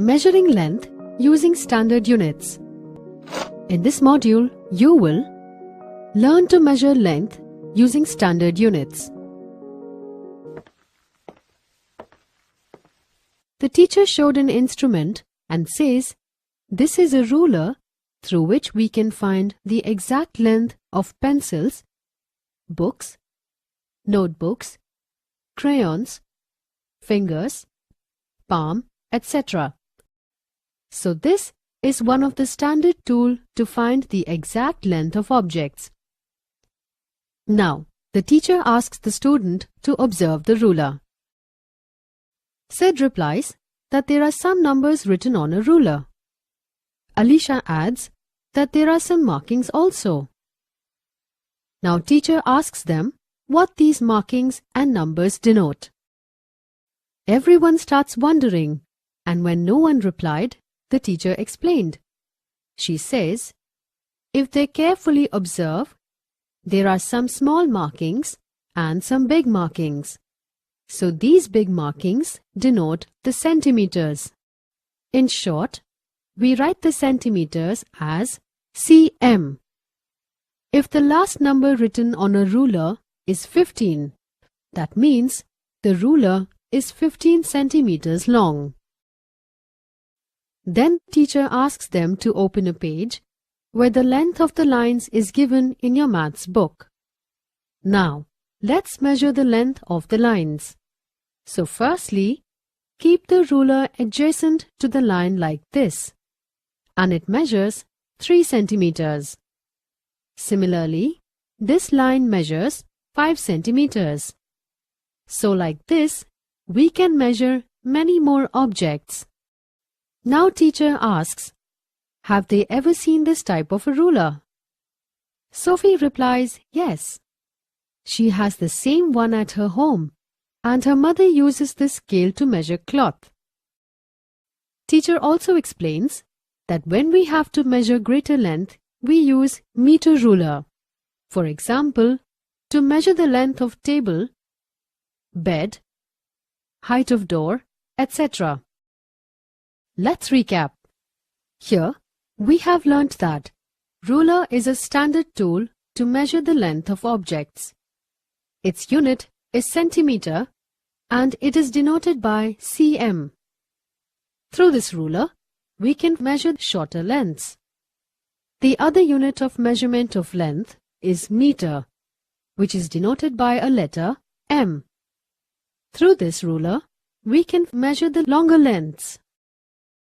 Measuring length using standard units. In this module, you will learn to measure length using standard units. The teacher showed an instrument and says, "This is a ruler through which we can find the exact length of pencils, books, notebooks, crayons, fingers, palm, etc." So this is one of the standard tools to find the exact length of objects. Now, the teacher asks the student to observe the ruler. Sid replies that there are some numbers written on a ruler. Alicia adds that there are some markings also. Now teacher asks them what these markings and numbers denote. Everyone starts wondering, and when no one replied, the teacher explained. She says, if they carefully observe, there are some small markings and some big markings. So these big markings denote the centimeters. In short, we write the centimeters as cm. If the last number written on a ruler is 15, that means the ruler is 15 centimeters long. Then teacher asks them to open a page where the length of the lines is given in your maths book. Now, let's measure the length of the lines. So firstly, keep the ruler adjacent to the line like this, and it measures 3 centimeters. Similarly, this line measures 5 centimeters. So like this, we can measure many more objects. Now teacher asks, have they ever seen this type of a ruler? Sophie replies, yes. She has the same one at her home, and her mother uses this scale to measure cloth. Teacher also explains that when we have to measure greater length, we use meter ruler. For example, to measure the length of table, bed, height of door, etc. Let's recap. Here, we have learnt that ruler is a standard tool to measure the length of objects. Its unit is centimeter and it is denoted by cm. Through this ruler, we can measure shorter lengths. The other unit of measurement of length is meter, which is denoted by a letter m. Through this ruler, we can measure the longer lengths.